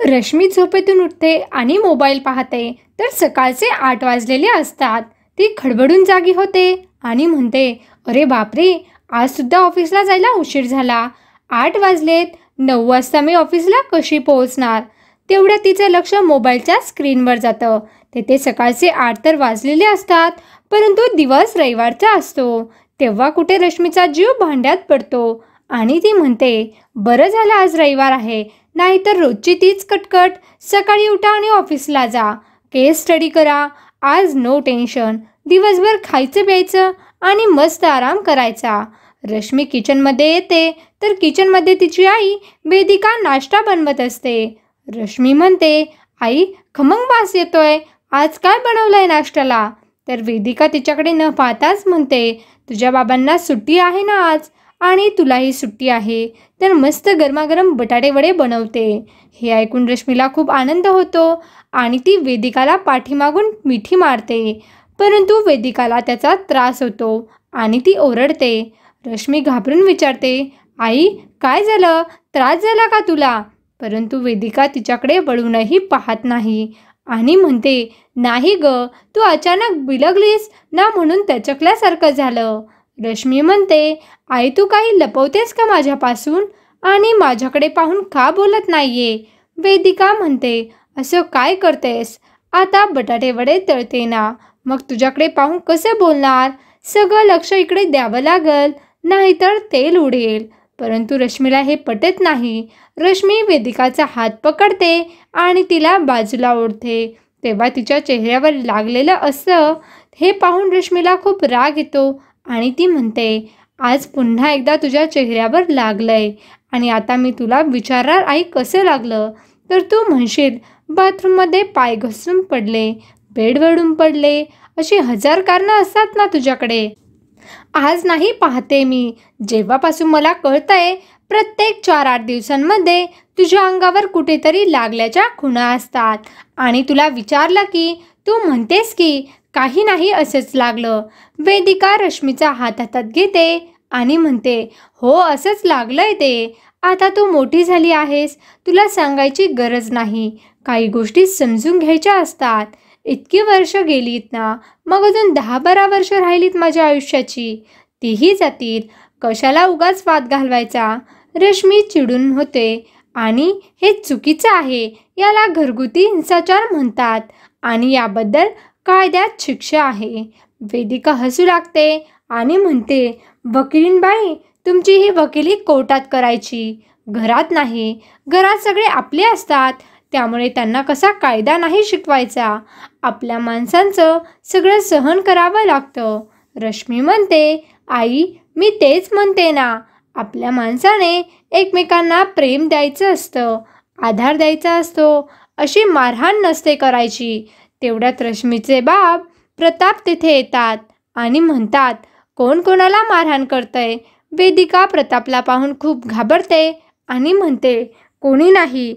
रश्मी झोपेतून उठते आणि मोबाईल पाहते तर सकाळचे 8 वाजलेले असतात. ती खडबडून जागी होते आणि म्हणते, अरे बापरे, आज सुद्धा ऑफिसला जायला उशीर झाला. 8 वाजलेत, 9 वाजता मी ऑफिसला कशी पोहोचणार? तेवढ्या तिचं लक्ष मोबाईलच्या स्क्रीनवर जातं. तेथे सकाळचे 8 तर वाजलेले असतात, परंतु दिवस रविवारचा असतो. तेव्हा कुठे रश्मीचा जीव भांड्यात पडतो आणि ती म्हणते, बरं झालं आज रविवार आहे, नाहीतर रोजची तीच कटकट. सकाळी उठा आणि ऑफिसला जा, केस स्टडी करा. आज नो टेन्शन, दिवसभर खायचं प्यायचं आणि मस्त आराम करायचा. रश्मी किचनमध्ये येते तर किचनमध्ये तिची आई वेदिका नाश्ता बनवत असते. रश्मी म्हणते, आई, खमंग वास येतोय, आज काय बनवलंय नाश्त्याला? तर वेदिका तिच्याकडे न पाहताच म्हणते, तुझ्या बाबांना सुट्टी आहे ना आज, आणि तुलाही सुट्टी आहे, तर मस्त गरमागरम बटाटे वडे बनवते. हे ऐकून रश्मीला खूप आनंद होतो आणि ती वेदिकाला पाठीमागून मिठी मारते, परंतु वेदिकाला त्याचा त्रास होतो आणि ती ओरडते. रश्मी घाबरून विचारते, आई, काय झालं? त्रास झाला का तुला? परंतु वेदिका तिच्याकडे वळूनही पाहत नाही आणि म्हणते, नाही ग, तू अचानक बिलगलीस ना म्हणून त्याचकल्यासारखं झालं. रश्मी म्हणते, आई, तू काही लपवतेस का माझ्यापासून आणि माझ्याकडे पाहून का बोलत नाहीये? वेदिका म्हणते, असं काय करतेस? आता बटाटे वडे तळते ना, मग तुझ्याकडे पाहून कसं बोलणार? सगळं लक्ष इकडे द्यावं लागल, नाहीतर तेल उडेल. परंतु रश्मीला हे पटत नाही. रश्मी वेदिकाचा हात पकडते आणि तिला बाजूला ओढते. तेव्हा तिच्या चेहऱ्यावर लागलेलं असं हे पाहून रश्मीला खूप राग येतो आणि ती म्हणते, आज पुन्हा एकदा तुझ्या चेहऱ्यावर लागलंय आणि आता मी तुला विचारणार, आई, कसं लागलं? तर तू म्हणशील, बाथरूममध्ये पाय घसरून पडले, बेडवरून पडले, अशी 1000 कारणं असतात ना तुझ्याकडे. आज नाही पाहते मी, जेव्हापासून मला कळतंय प्रत्येक 4-8 दिवसांमध्ये तुझ्या अंगावर कुठेतरी लागल्याच्या खुणा असतात आणि तुला विचारलं की तू म्हणतेस की काही नाही, असंच लागलं. वेदिका रश्मीचा हात हातात घेते आणि म्हणते, हो, असंच लागलंय ते. आता तू मोठी झाली आहेस, तुला सांगायची गरज नाही. काही गोष्टी समजून घ्यायच्या असतात. इतकी वर्ष गेलीत ना, मग अजून 10-12 वर्ष राहिलीत माझ्या आयुष्याची, तीही जातील. कशाला उगाच वाद घालवायचा? रश्मी चिडून होते आणि हे चुकीचं आहे. याला घरगुती हिंसाचार म्हणतात आणि याबद्दल कायद्यात शिक्षा आहे. वेदिका हसू लागते आणि म्हणते, वकीलीनबाई, तुमची ही वकिली कोर्टात करायची, घरात नाही. घरात सगळे आपले असतात, त्यामुळे त्यांना कसा कायदा नाही शिकवायचा. आपल्या माणसांचं सगळं सहन करावं लागतं. रश्मी म्हणते, आई, मी तेच म्हणते ना, आपल्या माणसाने एकमेकांना प्रेम द्यायचं असतं, आधार द्यायचा असतो, अशी मारहाण नसते करायची. तेवढ्यात रश्मीचे बाप प्रताप तिथे येतात आणि म्हणतात, कोण कोणाला मारहाण करतंय? वेदिका प्रतापला पाहून खूप घाबरते आणि म्हणते, कोणी नाही.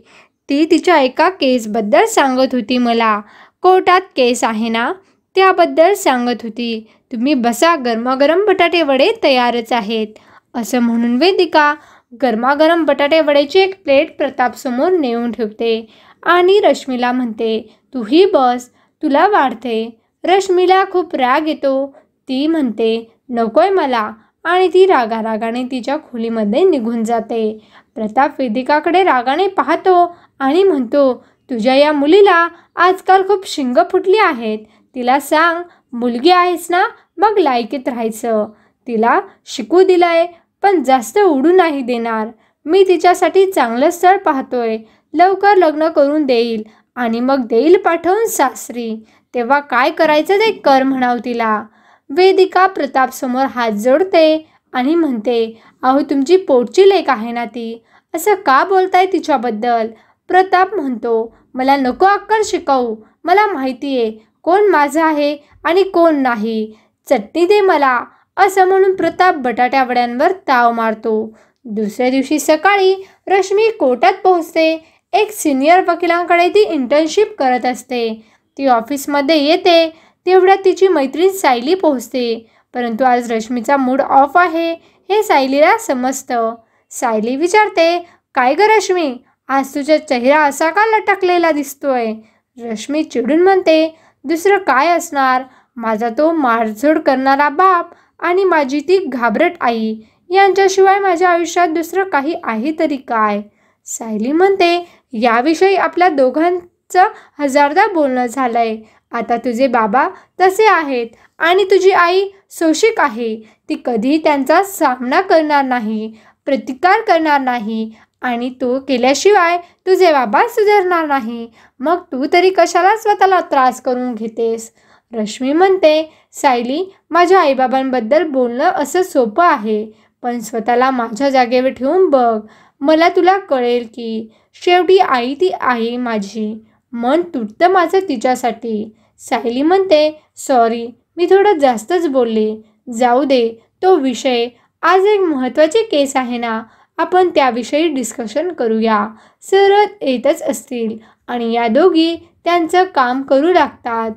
ती तिच्या एका केसबद्दल सांगत होती मला. कोर्टात केस आहे ना, त्याबद्दल सांगत होती. तुम्ही बसा, गरमागरम बटाटे वडे तयारच आहेत. असं म्हणून वेदिका गरमागरम बटाटे वड्याची एक प्लेट प्रतापसमोर नेऊन ठेवते आणि रश्मीला म्हणते, तूही बस, तुला वाढते. रश्मीला खूप राग येतो. ती म्हणते, नकोय मला, आणि ती रागारागाने तिच्या खोलीमध्ये निघून जाते. प्रताप वेदिकाकडे रागाने पाहतो आणि म्हणतो, तुझ्या या मुलीला आजकाल खूप शिंग फुटली आहेत. तिला सांग, मुलगी आहेस ना, मग लायकीत राहायचं. तिला शिकू दिलंय, पण जास्त उडू नाही देणार. मी तिच्यासाठी चांगलं स्थळ पाहतोय. लवकर लग्न करून देईल आणि मग देईल पाठवून सासरी. तेव्हा काय करायचं ते कर म्हणाव तिला. वेदिका प्रतापसमोर हात जोडते आणि म्हणते, अहो, तुमची पोटची लेक आहे ना ती, असं का बोलताय तिच्याबद्दल? प्रताप म्हणतो, मला नको अक्कल शिकवू. मला माहिती आहे कोण माझं आहे आणि कोण नाही. चटणी दे मला. असं म्हणून प्रताप बटाट्या वड्यांवर ताव मारतो. दुसऱ्या दिवशी सकाळी रश्मी कोर्टात पोहोचते. एक सिनियर वकिलांकडे ती इंटर्नशिप करत असते. ती ऑफिसमध्ये येते तेवढ्यात तिची मैत्रीण सायली पोहोचते. परंतु आज रश्मीचा मूड ऑफ आहे हे सायलीला समजतं. सायली विचारते, काय ग रश्मी, आज तुझा चेहरा असा का लटकलेला दिसतोय? रश्मी चिडून म्हणते, दुसरं काय असणार, माझा तो मारझोड करणारा बाप आणि माझी ती घाबरट आई यांच्याशिवाय माझ्या आयुष्यात दुसरं काही आहे तरी काय? सायली म्हणते, याविषयी आपल्या दोघांचं हजारदा बोलणं झालंय. आता तुझे बाबा तसे आहेत आणि तुझी आई शोषिक आहे. ती कधीही त्यांचा सामना करणार नाही, प्रतिकार करणार नाही आणि तो केल्याशिवाय तुझे बाबा सुधारणार नाही. मग तू तरी कशाला स्वतःला त्रास करून घेतेस? रश्मी म्हणते, सायली, माझ्या आईबाबांबद्दल बोलणं असं सोपं आहे, पण स्वतःला माझ्या जागेवर ठेवून बघ. मला तुला कळेल की शेवटी आई ती आई माझी. मन तुटतं माझं तिच्यासाठी. सायली म्हणते, सॉरी, मी थोडं जास्तच बोलले. जाऊ दे तो विषय. आज एक महत्त्वाची केस आहे ना, आपण त्याविषयी डिस्कशन करूया. सरत येतच असतील आणि या दोघी त्यांचं काम करू लागतात.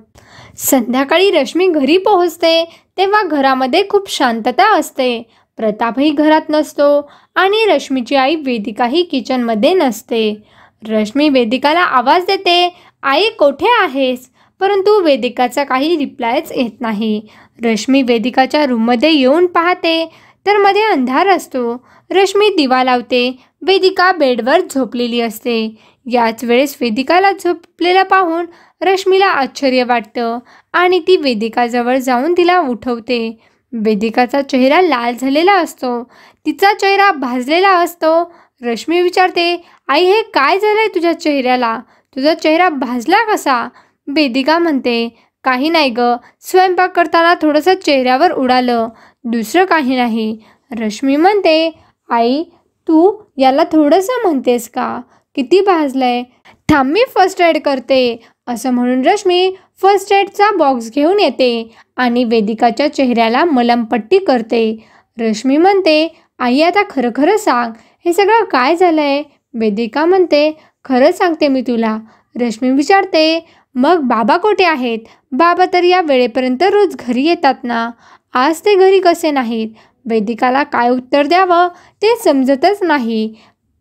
संध्याकाळी रश्मी घरी पोहोचते तेव्हा घरामध्ये खूप शांतता असते. प्रतापही घरात नसतो आणि रश्मीची आई वेदिकाही किचनमध्ये नसते. रश्मी वेदिकाला आवाज देते, आई कुठे आहेस? परंतु वेदिकाचा काही रिप्लायच येत नाही. रश्मी वेदिकाच्या रूममध्ये येऊन पाहते तर मध्ये अंधार असतो. रश्मी दिवा लावते. वेदिका बेडवर झोपलेली असते. याच वेळेस वेदिकाला झोपलेला पाहून रश्मीला आश्चर्य वाटतं आणि ती वेदिकाजवळ जाऊन तिला उठवते. वेदिकाचा चेहरा लाल झालेला असतो. तिचा चेहरा भाजलेला असतो. रश्मी विचारते, आई, हे काय झालंय तुझ्या चेहऱ्याला? तुझा चेहरा भाजला कसा? वेदिका म्हणते, काही नाही ग, स्वयंपाक करताना थोडंसं चेहऱ्यावर उडालं, दुसरं काही नाही. रश्मी म्हणते, आई, तू याला थोडंसं म्हणतेस का? किती भाजलंय? थांब, मी फर्स्ट एड करते. असं म्हणून रश्मी फर्स्ट एडचा बॉक्स घेऊन येते आणि वेदिकाच्या चेहऱ्याला मलमपट्टी करते. रश्मी म्हणते, आई, आता खरं खरं सांग, हे सगळं काय झालंय? वेदिका म्हणते, खरं सांगते मी तुला. रश्मी विचारते, मग बाबा कुठे आहेत? बाबा तर या वेळेपर्यंत रोज घरी येतात ना, आज ते घरी कसे नाहीत? वेदिकाला काय उत्तर द्यावं ते समजतच नाही.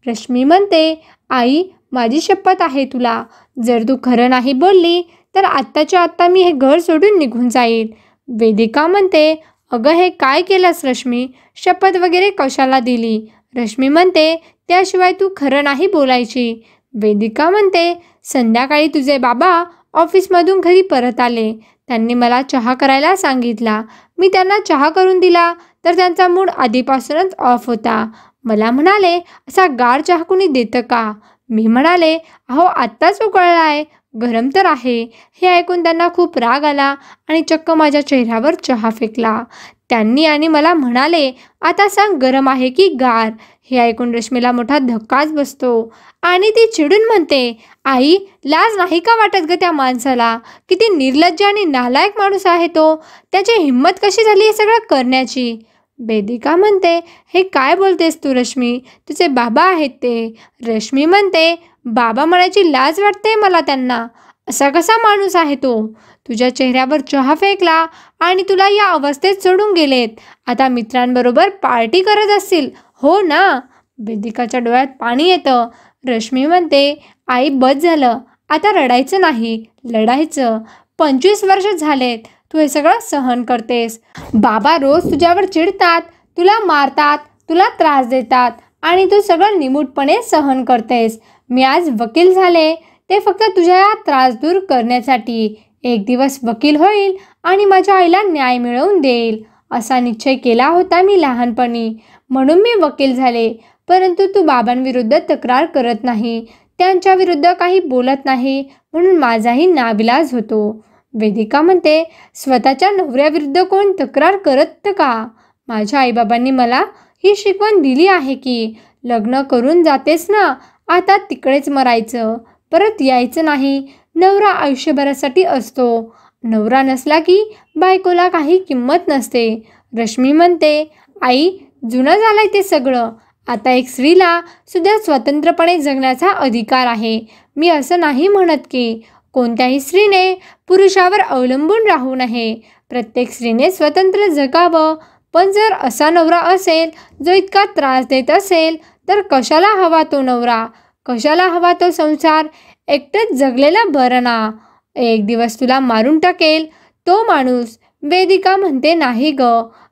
रश्मी म्हणते, आई, माझी शपथ आहे तुला, जर तू खरं नाही बोलली तर आत्ताच्या आत्ता मी हे घर सोडून निघून जाईल. वेदिका म्हणते, अगं, हे काय केलंस रश्मी? शपथ वगैरे कशाला दिली? रश्मी म्हणते, त्याशिवाय तू खरं नाही बोलायची. वेदिका म्हणते, संध्याकाळी तुझे बाबा ऑफिसमधून घरी परत आले. त्यांनी मला चहा करायला सांगितला. मी त्यांना चहा करून दिला तर त्यांचा मूड आधीपासूनच ऑफ होता. मला म्हणाले, असा गार चहा कुणी देतं का? मी म्हणाले, अहो, आत्ताच उकळला आहे, गरम तर आहे. हे ऐकून त्यांना खूप राग आला आणि चक्क माझ्या चेहऱ्यावर चहा फेकला. त्यांनी आणि मला म्हणाले, आता सांग, गरम आहे की गार? हे ऐकून रश्मीला मोठा धक्काच बसतो आणि ती चिडून म्हणते, आई, लाज नाही का वाटत ग त्या माणसाला? किती निर्लज्ज आणि नालायक माणूस आहे तो. त्याची हिंमत कशी झाली हे सगळं करण्याची? वेदिका म्हणते, हे काय बोलतेस तू रश्मी? तुझे बाबा आहेत ते. रश्मी म्हणते, बाबा म्हणायची लाज वाटते मला त्यांना. असा कसा माणूस आहे तो? तुझ्या चेहऱ्यावर चहा फेकला आणि तुला या अवस्थेत सोडून गेलेत. आता मित्रांबरोबर पार्टी करत असतील, हो ना? वेदिकाच्या डोळ्यात पाणी येतं. रश्मी म्हणते, आई, बस झालं, आता रडायचं नाही, लढायचं. 25 वर्ष झालेत तू हे सगळं सहन करतेस. बाबा रोज तुझ्यावर चिडतात, तुला मारतात, तुला त्रास देतात आणि तू सगळं निमूटपणे सहन करतेस. मी आज वकील झाले ते फक्त तुझ्या त्रास दूर करण्यासाठी. एक दिवस वकील होईल आणि माझ्या आईला न्याय मिळवून देईल असा निश्चय केला होता मी लहानपणी, म्हणून मी वकील झाले. परंतु तू बाबांविरुद्ध तक्रार करत नाही, त्यांच्याविरुद्ध काही बोलत नाही, म्हणून माझाही नाविलाज होतो. वेदिका म्हणते, स्वतःच्या नवऱ्याविरुद्ध कोण तक्रार करत का? माझ्या आईबाबांनी मला ही शिकवण दिली आहे की लग्न करून जातेस ना, आता तिकडेच मरायचं, परत यायचं नाही. नवरा आयुष्यभरासाठी असतो. नवरा नसला की बायकोला काही किंमत नसते. रश्मी म्हणते, आई, जुनं झालंय ते सगळं. आता एक स्त्रीला सुद्धा स्वतंत्रपणे जगण्याचा अधिकार आहे. मी असं नाही म्हणत की कोणत्याही स्त्रीने पुरुषावर अवलंबून राहू नये. प्रत्येक स्त्रीने स्वतंत्र जगावं. पण जर असा नवरा असेल जो इतका त्रास देत असेल तर कशाला हवा तो नवरा? कशाला हवा तो संसार, एकटंच जगलेला बरं ना. एक दिवस तुला मारून टाकेल तो माणूस. वेदिका म्हणते नाही ग,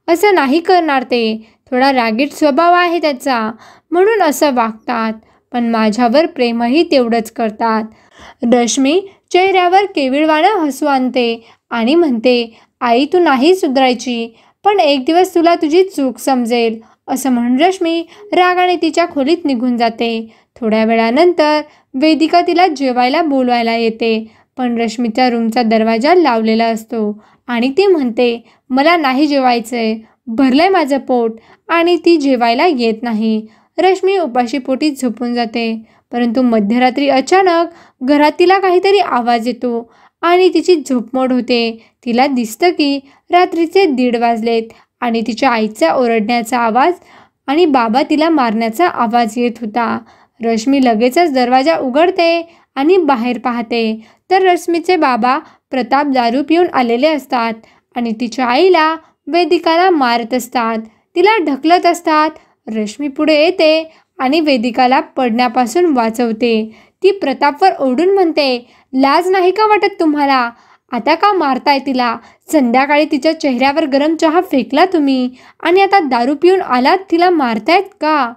असं नाही करणार ते. थोडा रागीट स्वभाव आहे त्याचा, म्हणून असं वागतात. पण माझ्यावर प्रेमही तेवढंच करतात. रश्मी चेहऱ्यावर केविळवाणं हसू आणते आणि म्हणते, आई तू नाही सुधारायची, पण एक दिवस तुला तुझी चूक समजेल. असं म्हणून रश्मी रागाने तिच्या खोलीत निघून जाते. थोड्या वेळानंतर वेदिका तिला जेवायला बोलवायला येते, पण रश्मीच्या रूमचा दरवाजा लावलेला असतो आणि ती म्हणते, मला नाही जेवायचंय, भरलंय माझं पोट. आणि ती जेवायला येत नाही. रश्मी उपाशी पोटी झोपून जाते. परंतु मध्यरात्री अचानक घरात तिला काहीतरी आवाज येतो आणि तिची झोपमोड होते. तिला दिसतं की रात्रीचे 1:30 वाजलेत आणि तिच्या आईचा ओरडण्याचा आवाज आणि बाबा तिला मारण्याचा आवाज येत होता. रश्मी लगेचच दरवाजा उघडते आणि बाहेर पाहते तर रश्मीचे बाबा प्रताप दारू पिऊन आलेले असतात आणि तिच्या आईला वेदिकाला मारत असतात, तिला ढकलत असतात. रश्मी पुढे येते आणि वेदिकाला पडण्यापासून वाचवते. ती प्रतापवर ओरडून म्हणते, लाज नाही का वाटत तुम्हाला? आता का मारताय तिला? संध्याकाळी तिच्या चेहऱ्यावर गरम चहा फेकला तुम्ही आणि आता दारू पिऊन आलात तिला मारतायत का?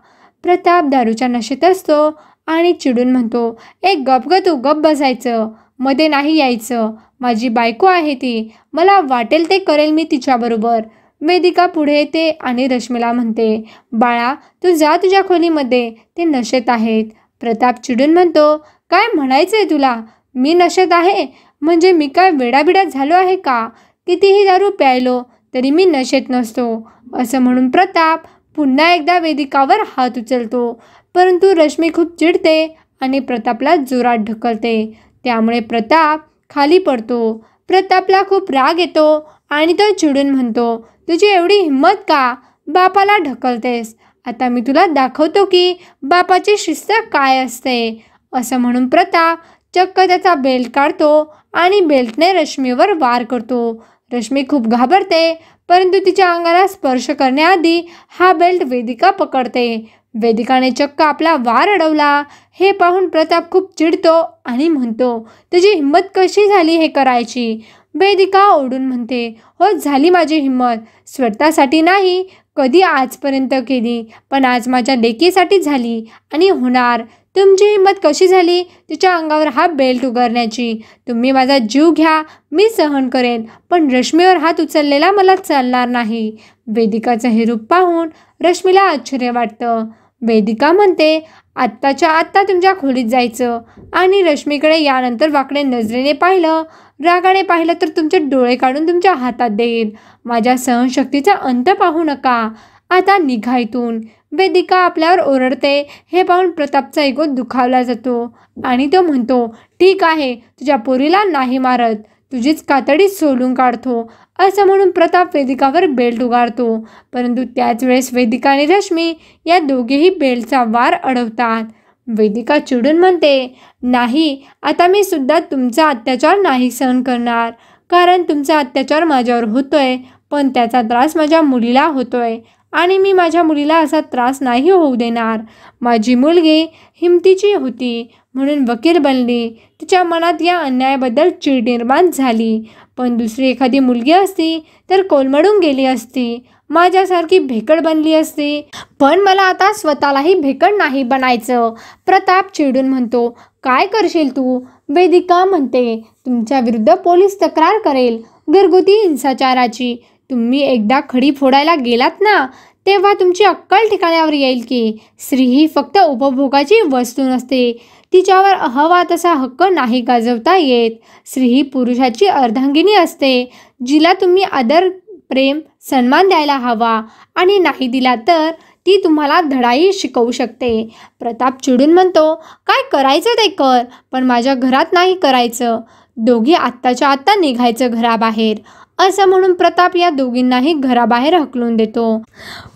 प्रताप दारूच्या नशेत असतो आणि चिडून म्हणतो, एक गप ग, तू गप बसायचं, मध्ये नाही यायचं. माझी बायको आहे ती, मला वाटेल ते करेल मी तिच्याबरोबर. वेदिका पुढे येते आणि रश्मीला म्हणते, बाळा तू जा तुझ्या खोलीमध्ये, ते नशेत आहेत. प्रताप चिडून म्हणतो, काय म्हणायचंय तुला? मी नशेत आहे म्हणजे मी काय वेडाबिडा झालो आहे का? कितीही दारू प्यायलो तरी मी नशेत नसतो. असं म्हणून प्रताप पुन्हा एकदा वेदिकावर हात उचलतो. परंतु रश्मी खूप चिडते आणि प्रतापला जोरात ढकलते. त्यामुळे प्रताप खाली पडतो. प्रतापला खूप राग येतो आणि तो चिडून म्हणतो, तुझी एवढी हिंमत का? बापाला ढकलतेस. आता मी तुला दाखवतो की बापाची शिस्त काय असते. असं म्हणून प्रताप चक्क त्याचा बेल्ट काढतो आणि बेल्टने रश्मीवर वार करतो. रश्मी खूप घाबरते, परंतु तिच्या अंगाला स्पर्श करण्याआधी हा बेल्ट वेदिका पकडते. वेदिकाने चक्क आपला वार अडवला हे पाहून प्रताप खूप चिडतो आणि म्हणतो, तुझी हिंमत कशी झाली हे करायची? वेदिका ओरडून म्हणते, हो झाली माझी हिंमत, स्वतःसाठी नाही कधी आजपर्यंत केली, पण आज माझ्या लेकीसाठी झाली आणि होणार. तुमची हिंमत कशी झाली तिच्या अंगावर हा बेल्ट उगारण्याची? तुम्ही माझा जीव घ्या, मी सहन करेन, पण रश्मीवर हात उचललेला मला चालणार नाही. वेदिकाचं हे रूप पाहून रश्मीला आश्चर्य वाटतं. वेदिका म्हणते, आत्ताच्या आत्ता तुमच्या खोलीत जायचं आणि रश्मीकडे यानंतर वाकडे नजरेने पाहिलं, रागाने पाहिलं तर तुमचे डोळे काढून तुमच्या हातात देईल. माझ्या सहनशक्तीचा अंत पाहू नका, आता निघा इथून. वेदिका आपल्यावर ओरडते हे पाहून प्रतापचा इगो दुखावला जातो आणि तो म्हणतो, ठीक आहे, तुझ्या पोरीला नाही मारत, तुझीच कातडी सोलून काढतो. असं म्हणून प्रताप वेदिकावर बेल्ट उगारतो. परंतु त्याच वेळेस वेदिका आणि रश्मी या दोघेही बेल्टचा वार अडवतात. वेदिका चिडून म्हणते, नाही, आता मी सुद्धा तुमचा अत्याचार नाही सहन करणार, कारण तुमचा अत्याचार माझ्यावर होतोय, पण त्याचा त्रास माझ्या मुलीला होतोय आणि मी माझ्या मुलीला असा त्रास नाही होऊ देणार. माझी मुलगी हिमतीची होती म्हणून वकील बनली. तिच्या मनात या अन्यायाबद्दल चीड निर्माण झाली, पण दुसरी एखादी मुलगी असती तर कोलमडून गेली असती, माझ्यासारखी भेकड बनली असती, पण मला आता स्वतःलाही भेकड नाही बनायचं. प्रताप चिडून म्हणतो, काय करशील तू? वेदिका म्हणते, तुमच्या विरुद्ध पोलीस तक्रार करेल, घरगुती हिंसाचाराची. तुम्ही एकदा खडी फोडायला गेलात ना, तेव्हा तुमची अक्कल ठिकाण्यावर येईल की स्त्री ही फक्त उपभोगाची वस्तू नसते, तिच्यावर हवा तसा हक्क नाही गाजवता येत. स्त्री ही पुरुषाची अर्धांगिनी असते, जिला तुम्ही आदर, प्रेम, सन्मान द्यायला हवा आणि नाही दिला तर ती तुम्हाला धडाही शिकवू शकते. प्रताप चिडून म्हणतो, काय करायचं ते कर, पण माझ्या घरात नाही करायचं. दोघी आत्ताच्या आत्ता निघायचं घराबाहेर. असं म्हणून प्रताप या दोघींनाही घराबाहेर हकलून देतो.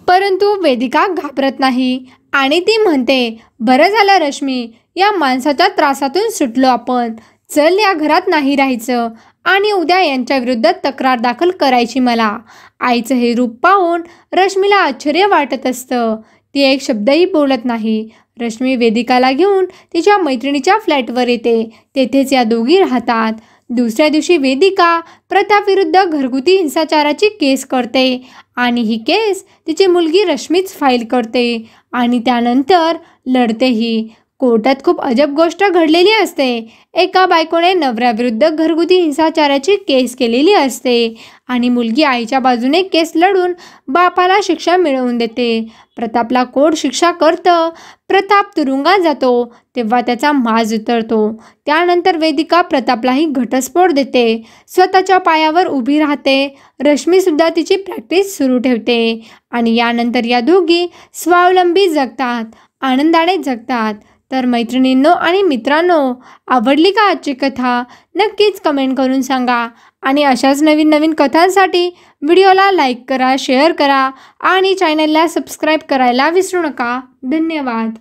परंतु वेदिका घाबरत नाही आणि ती म्हणते, बरं झालं रश्मी, या माणसाच्या त्रासातून सुटलो आपण. चल, या घरात नाही राहायचं आणि उद्या यांच्या विरुद्ध तक्रार दाखल करायची मला. आईचं हे रूप पाहून रश्मीला आश्चर्य वाटत असतं. ती एक शब्दही बोलत नाही. रश्मी वेदिकाला घेऊन तिच्या मैत्रिणीच्या फ्लॅटवर येते. तेथेच या दोघी राहतात. दुसऱ्या दिवशी वेदिका प्रतापविरुद्ध घरगुती हिंसाचाराची केस करते आणि ही केस तिची मुलगी रश्मीच फाईल करते आणि त्यानंतर लढतेही. कोर्टात खूप अजब गोष्ट घडलेली असते. एका बायकोने नवऱ्याविरुद्ध घरगुती हिंसाचाराची केस केलेली असते आणि मुलगी आईच्या बाजूने केस लढून बापाला शिक्षा मिळवून देते. प्रतापला कोर्ट शिक्षा करतं. प्रताप तुरुंगात जातो तेव्हा त्याचा माज उतरतो. त्यानंतर वेदिका प्रतापलाही घटस्फोट देते. स्वतःच्या पायावर उभी राहते. रश्मीसुद्धा तिची प्रॅक्टिस सुरू ठेवते आणि यानंतर या दोघी स्वावलंबी जगतात, आनंदाने जगतात. तर मैत्रिणींनो आणि मित्रांनो, आवडली का आजची कथा? नक्कीच कमेंट करून सांगा आणि अशाच नवीन नवीन कथांसाठी व्हिडिओला लाईक करा, शेअर करा आणि चॅनलला सबस्क्राईब करायला विसरू नका. धन्यवाद.